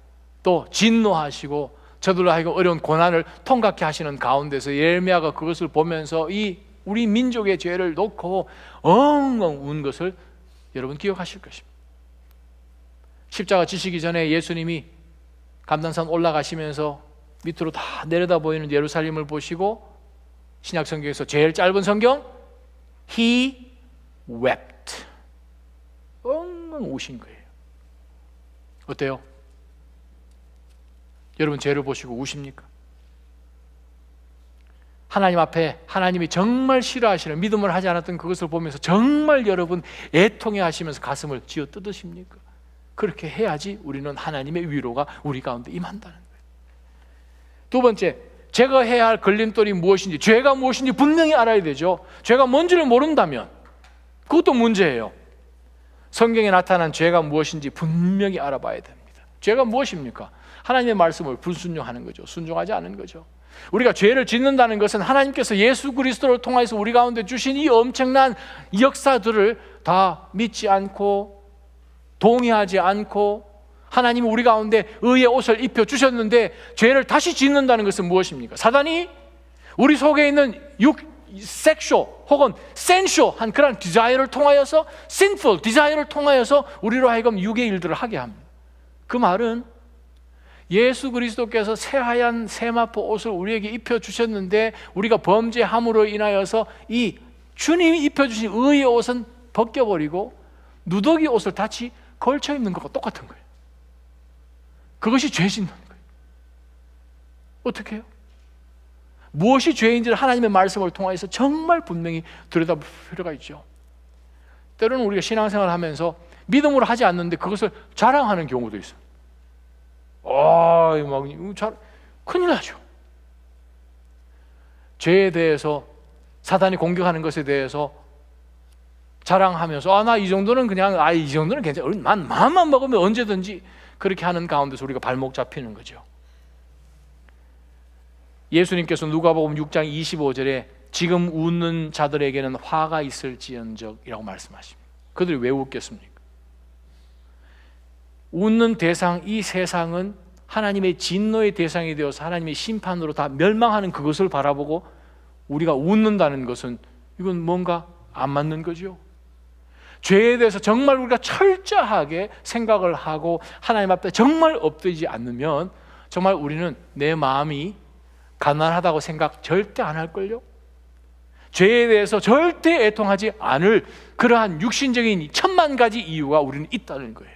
Speaker 1: 또 진노하시고 저들로 하여금 어려운 고난을 통과케 하시는 가운데서 예레미야가 그것을 보면서 이 우리 민족의 죄를 놓고 엉엉 운 것을 여러분 기억하실 것입니다. 십자가 지시기 전에 예수님이 감단산 올라가시면서 밑으로 다 내려다 보이는 예루살렘을 보시고 신약 성경에서 제일 짧은 성경 He wept. 엉엉 우신 거예요. 어때요? 여러분 죄를 보시고 우십니까? 하나님 앞에 하나님이 정말 싫어하시는 믿음을 하지 않았던 그것을 보면서 정말 여러분 애통해 하시면서 가슴을 쥐어 뜯으십니까? 그렇게 해야지 우리는 하나님의 위로가 우리 가운데 임한다는 거예요. 두 번째, 제가 해야 할 걸림돌이 무엇인지, 죄가 무엇인지 분명히 알아야 되죠. 죄가 뭔지를 모른다면 그것도 문제예요. 성경에 나타난 죄가 무엇인지 분명히 알아봐야 됩니다. 죄가 무엇입니까? 하나님의 말씀을 불순종하는 거죠. 순종하지 않은 거죠. 우리가 죄를 짓는다는 것은 하나님께서 예수 그리스도를 통해서 우리 가운데 주신 이 엄청난 역사들을 다 믿지 않고 동의하지 않고 하나님이 우리 가운데 의의 옷을 입혀 주셨는데 죄를 다시 짓는다는 것은 무엇입니까? 사단이 우리 속에 있는 섹슈얼 혹은 센슈얼한 그런 디자이어를 통하여서 sinful 디자이어를 통하여서 우리로 하여금 육의 일들을 하게 합니다. 그 말은 예수 그리스도께서 새하얀 세마포 옷을 우리에게 입혀 주셨는데 우리가 범죄함으로 인하여서 이 주님이 입혀 주신 의의 옷은 벗겨버리고 누더기 옷을 다시 걸쳐 입는 것과 똑같은 거예요. 그것이 죄 짓는 거예요. 어떻게 해요? 무엇이 죄인지를 하나님의 말씀을 통해서 정말 분명히 들여다볼 필요가 있죠. 때로는 우리가 신앙생활을 하면서 믿음으로 하지 않는데 그것을 자랑하는 경우도 있어요. 큰일 나죠. 죄에 대해서 사단이 공격하는 것에 대해서 자랑하면서 나 이 정도는 그냥 이 정도는 괜찮아. 난 마음만 먹으면 언제든지 그렇게 하는 가운데서 우리가 발목 잡히는 거죠. 예수님께서 누가복음 6장 25절에 지금 웃는 자들에게는 화가 있을지언정이라고 말씀하십니다. 그들이 왜 웃겠습니까? 웃는 대상, 이 세상은 하나님의 진노의 대상이 되어서 하나님의 심판으로 다 멸망하는 그것을 바라보고 우리가 웃는다는 것은 이건 뭔가 안 맞는 거죠. 죄에 대해서 정말 우리가 철저하게 생각을 하고 하나님 앞에 정말 엎드리지 않으면 정말 우리는 내 마음이 가난하다고 생각 절대 안 할걸요. 죄에 대해서 절대 애통하지 않을 그러한 육신적인 10,000가지 이유가 우리는 있다는 거예요.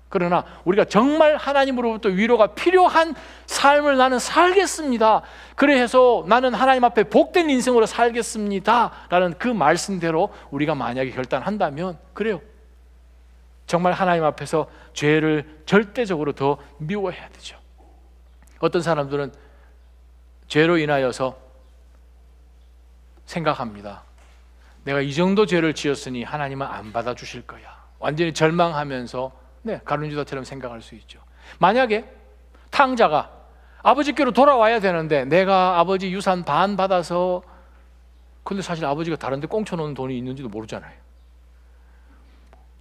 Speaker 1: 그러나 우리가 정말 하나님으로부터 위로가 필요한 삶을 나는 살겠습니다. 그래서 나는 하나님 앞에 복된 인생으로 살겠습니다 라는 그 말씀대로 우리가 만약에 결단한다면 그래요. 정말 하나님 앞에서 죄를 절대적으로 더 미워해야 되죠. 어떤 사람들은 죄로 인하여서 생각합니다. 내가 이 정도 죄를 지었으니 하나님은 안 받아주실 거야. 완전히 절망하면서 가룟유다처럼 생각할 수 있죠. 만약에 탕자가 아버지께로 돌아와야 되는데 내가 아버지 유산 반 받아서, 근데 사실 아버지가 다른 데 꽁쳐놓은 돈이 있는지도 모르잖아요.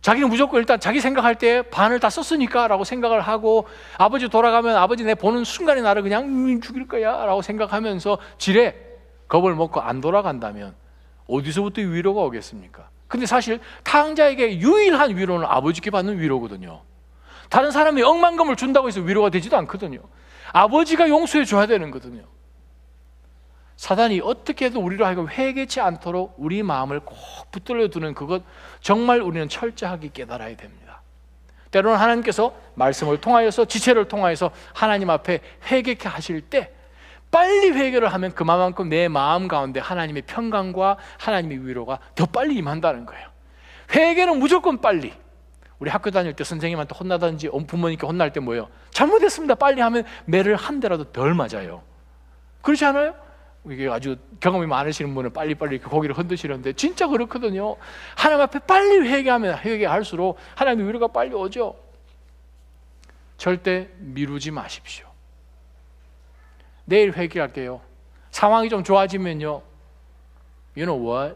Speaker 1: 자기는 무조건 일단 자기 생각할 때 반을 다 썼으니까 라고 생각을 하고, 아버지 돌아가면 아버지 내 보는 순간에 나를 그냥 죽일 거야 라고 생각하면서 지레 겁을 먹고 안 돌아간다면 어디서부터 위로가 오겠습니까? 근데 사실 탕자에게 유일한 위로는 아버지께 받는 위로거든요. 다른 사람이 억만금을 준다고 해서 위로가 되지도 않거든요. 아버지가 용서해 줘야 되는 거거든요. 사단이 어떻게 해도 우리로 하여금 회개치 않도록 우리 마음을 꼭 붙들려 두는 그것, 정말 우리는 철저하게 깨달아야 됩니다. 때로는 하나님께서 말씀을 통하여서, 지체를 통하여서 하나님 앞에 회개케 하실 때 빨리 회개를 하면 그만큼 내 마음 가운데 하나님의 평강과 하나님의 위로가 더 빨리 임한다는 거예요. 회개는 무조건 빨리. 우리 학교 다닐 때 선생님한테 혼나든지 부모님께 혼날 때 뭐예요? 잘못했습니다 빨리 하면 매를 한 대라도 덜 맞아요. 그렇지 않아요? 이게 아주 경험이 많으시는 분은 빨리빨리 이렇게 고개를 흔드시는데 진짜 그렇거든요. 하나님 앞에 빨리 회개하면 회개할수록 하나님의 위로가 빨리 오죠. 절대 미루지 마십시오. 내일 회개할게요. 상황이 좀 좋아지면요, You know what?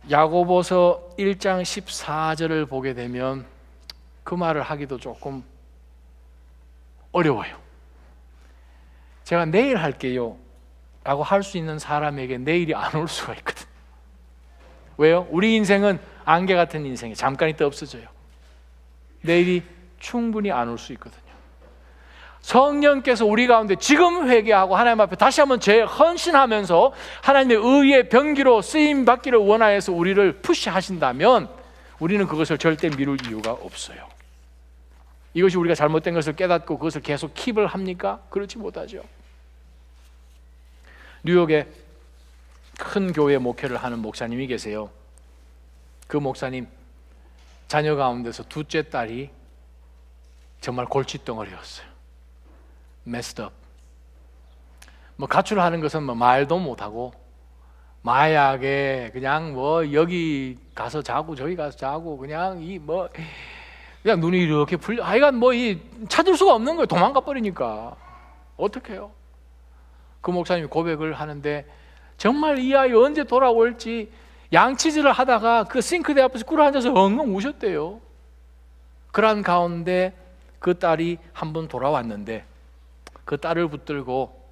Speaker 1: 야고보서 1장 14절을 보게 되면 그 말을 하기도 조금 어려워요. 제가 내일 할게요 라고 할 수 있는 사람에게 내일이 안 올 수가 있거든요. 왜요? 우리 인생은 안개 같은 인생이 잠깐 있다 없어져요. 내일이 충분히 안 올 수 있거든요. 성령께서 우리 가운데 지금 회개하고 하나님 앞에 다시 한번 헌신하면서 하나님의 의의 병기로 쓰임받기를 원하여서 우리를 푸시하신다면 우리는 그것을 절대 미룰 이유가 없어요. 이것이 우리가 잘못된 것을 깨닫고 그것을 계속 킵을 합니까? 그렇지 못하죠. 뉴욕에 큰 교회 목회를 하는 목사님이 계세요. 그 목사님 자녀 가운데서 둘째 딸이 정말 골칫덩어리였어요. messed up. 가출하는 것은 말도 못하고 마약에 그냥 여기 가서 자고 저기 가서 자고 그냥 그냥 눈이 이렇게 풀려. 하여간 찾을 수가 없는 거예요. 도망가 버리니까. 어떻게 해요? 그 목사님이 고백을 하는데 정말 이 아이 언제 돌아올지 양치질을 하다가 그 싱크대 앞에서 꿇어앉아서 엉엉 우셨대요. 그런 가운데 그 딸이 한 번 돌아왔는데 그 딸을 붙들고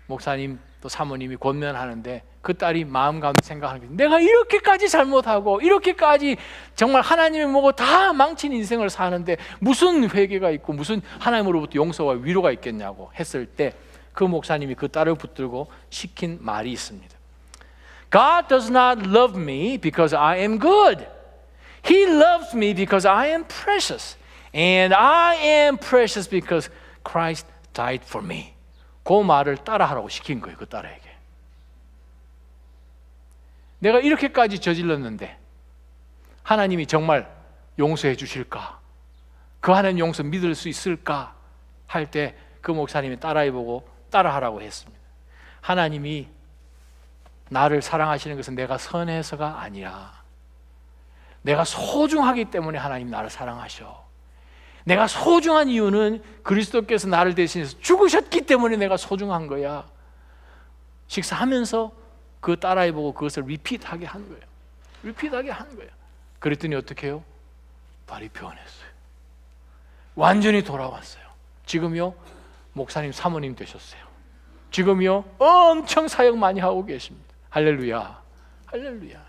Speaker 1: 목사님 또 사모님이 권면하는데 그 딸이 마음 가운데 생각하는 게, 내가 이렇게까지 잘못하고 이렇게까지 정말 하나님의 뭐고 다 망친 인생을 사는데 무슨 회개가 있고 무슨 하나님으로부터 용서와 위로가 있겠냐고 했을 때 그 목사님이 그 딸을 붙들고 시킨 말이 있습니다. God does not love me because I am good. He loves me because I am precious. And I am precious because Christ died for me. 그 말을 따라하라고 시킨 거예요. 그 딸에게. 내가 이렇게까지 저질렀는데 하나님이 정말 용서해 주실까? 그 하나님 용서 믿을 수 있을까? 할 때 그 목사님이 따라해보고 따라하라고 했습니다. 하나님이 나를 사랑하시는 것은 내가 선해서가 아니라 내가 소중하기 때문에 하나님 나를 사랑하셔. 내가 소중한 이유는 그리스도께서 나를 대신해서 죽으셨기 때문에 내가 소중한 거야. 식사하면서 그 따라해보고 그것을 리피트하게 한 거예요. 리피트하게 한 거예요. 그랬더니 어떻게 해요? 발이 변했어요. 완전히 돌아왔어요. 지금요 목사님 사모님 되셨어요. 지금요 엄청 사역 많이 하고 계십니다. 할렐루야, 할렐루야.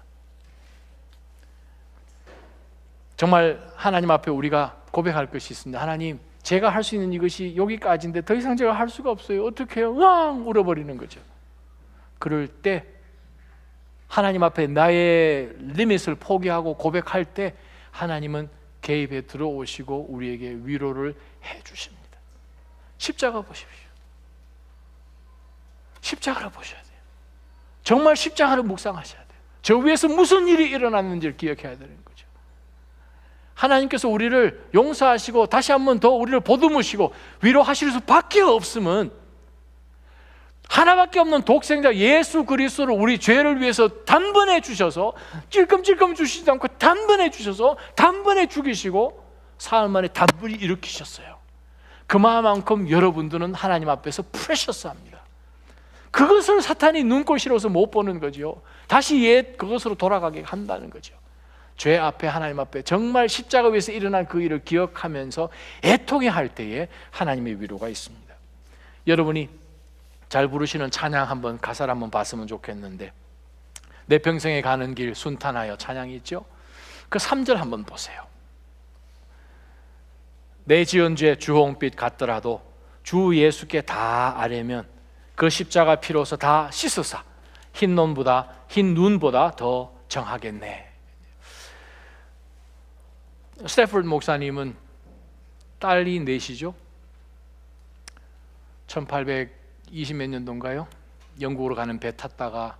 Speaker 1: 정말 하나님 앞에 우리가 고백할 것이 있습니다. 하나님, 제가 할 수 있는 이것이 여기까지인데 더 이상 제가 할 수가 없어요. 어떻게 해요? 으앙 울어버리는 거죠. 그럴 때 하나님 앞에 나의 리밋을 포기하고 고백할 때 하나님은 개입에 들어오시고 우리에게 위로를 해 주십니다. 십자가 보십시오. 십자가를 보셔야 돼요. 정말 십자가를 묵상하셔야 돼요. 저 위에서 무슨 일이 일어났는지를 기억해야 되는 거죠. 하나님께서 우리를 용서하시고 다시 한번 더 우리를 보듬으시고 위로하실 수밖에 없으면 하나밖에 없는 독생자 예수 그리스도를 우리 죄를 위해서 단번에 주셔서, 찔끔찔끔 주시지 않고 단번에 주셔서 단번에 죽이시고 사흘 만에 단번에 일으키셨어요. 그만큼 여러분들은 하나님 앞에서 프레셔스합니다. 그것을 사탄이 눈꼴시로서 못 보는 거죠. 다시 옛 그것으로 돌아가게 한다는 거죠. 죄 앞에, 하나님 앞에 정말 십자가 위에서 일어난 그 일을 기억하면서 애통해 할 때에 하나님의 위로가 있습니다. 여러분이 잘 부르시는 찬양 한번, 가사를 한번 봤으면 좋겠는데, 내 평생에 가는 길 순탄하여 찬양이 있죠. 그 3절 한번 보세요. 내 지은 죄 주홍빛 같더라도 주 예수께 다 아뢰면 그 십자가 피로서 다 씻으사 흰 눈보다 더 정하겠네. 스태포드 목사님은 딸이 넷이죠. 1820 몇 년도인가요? 영국으로 가는 배 탔다가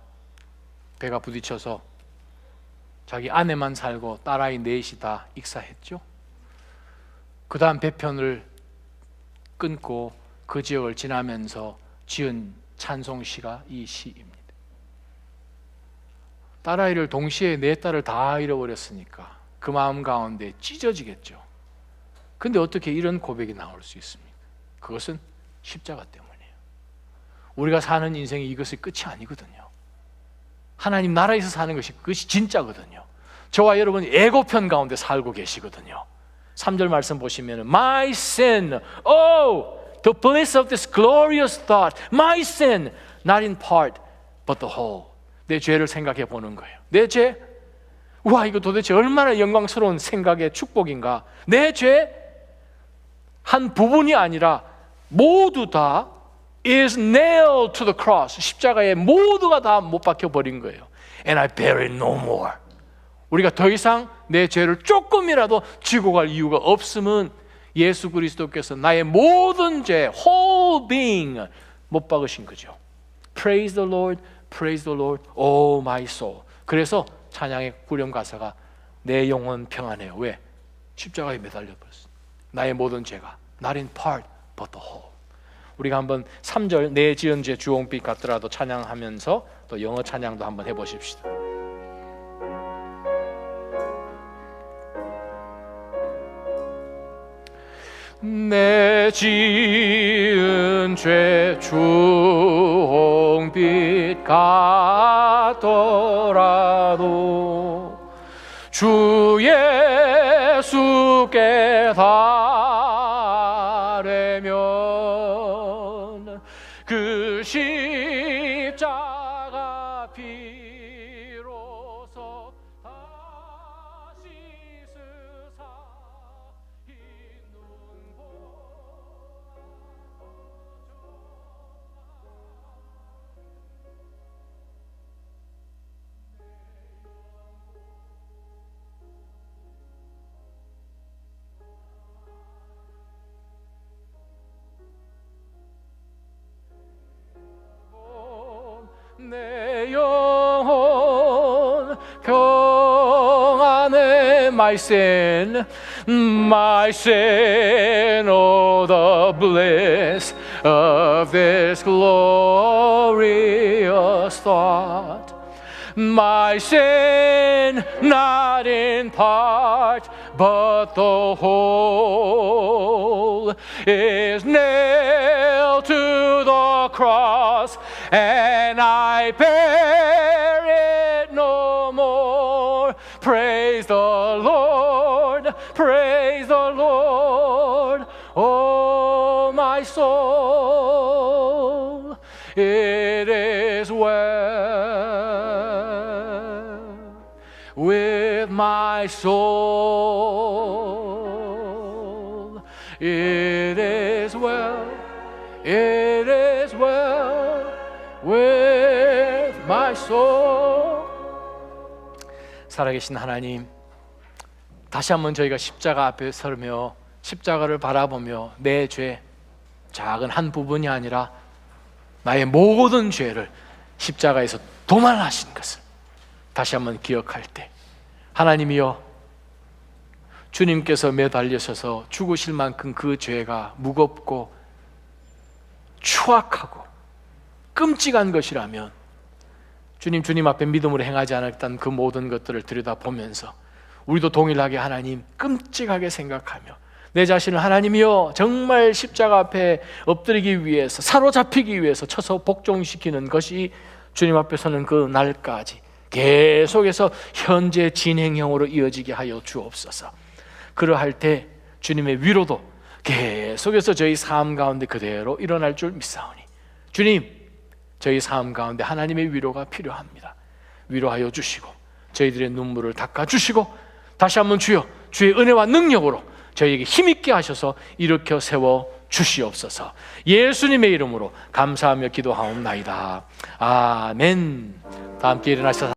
Speaker 1: 배가 부딪혀서 자기 아내만 살고 딸아이 넷이 다 익사했죠. 그 다음 배편을 끊고 그 지역을 지나면서 지은 찬송시가 이 시입니다. 딸아이를 동시에 내 딸을 다 잃어버렸으니까 그 마음 가운데 찢어지겠죠. 근데 어떻게 이런 고백이 나올 수 있습니까? 그것은 십자가 때문이에요. 우리가 사는 인생이 이것이 끝이 아니거든요. 하나님 나라에서 사는 것이 그것이 진짜거든요. 저와 여러분이 애고편 가운데 살고 계시거든요. 3절 말씀 보시면 My sin, oh, the bliss of this glorious thought. My sin, not in part, but the whole. 내 죄를 생각해 보는 거예요. 내 죄? 와, 이거 도대체 얼마나 영광스러운 생각의 축복인가. 내 죄? 한 부분이 아니라 모두 다 is nailed to the cross. 십자가에 모두가 다 못 박혀 버린 거예요. And I bear it no more. 우리가 더 이상 내 죄를 조금이라도 지고 갈 이유가 없음은 예수 그리스도께서 나의 모든 죄, whole being 못 박으신 거죠. Praise the Lord, praise the Lord, oh my soul. 그래서 찬양의 후렴 가사가 내 영혼 평안해요. 왜? 십자가에 매달려 버렸어. 나의 모든 죄가 not in part but the whole. 우리가 한번 3절 내 지은 죄 주홍빛 같더라도 찬양하면서 또 영어 찬양도 한번 해보십시다. 내 지은 죄 주홍빛 같더라도 주 예수께 달래면 그 십자가 피로서 다시 쓰사 내 영혼 평안해. My sin, oh the bliss of this glorious thought. My sin, not in part, but the whole is nailed to the cross, and I bear it no more. Praise the Lord, praise the Lord, oh my soul, it is well with my soul. It is well, it is well with my soul. 살아계신 하나님, 다시 한번 저희가 십자가 앞에 서며 십자가를 바라보며 내 죄, 작은 한 부분이 아니라 나의 모든 죄를 십자가에서 도말하신 것을 다시 한번 기억할 때, 하나님이여, 주님께서 매달리셔서 죽으실 만큼 그 죄가 무겁고 추악하고 끔찍한 것이라면 주님 앞에 믿음으로 행하지 않았던 그 모든 것들을 들여다보면서 우리도 동일하게 하나님 끔찍하게 생각하며 내 자신을 하나님이여 정말 십자가 앞에 엎드리기 위해서 사로잡히기 위해서 쳐서 복종시키는 것이 주님 앞에 서는 그 날까지 계속해서 현재 진행형으로 이어지게 하여 주옵소서. 그러할 때 주님의 위로도 계속해서 저희 삶 가운데 그대로 일어날 줄 믿사오니 주님, 저희 삶 가운데 하나님의 위로가 필요합니다. 위로하여 주시고 저희들의 눈물을 닦아주시고 다시 한번 주여 주의 은혜와 능력으로 저희에게 힘있게 하셔서 일으켜 세워 주시옵소서. 예수님의 이름으로 감사하며 기도하옵나이다. 아멘. 다 함께 일어나셔서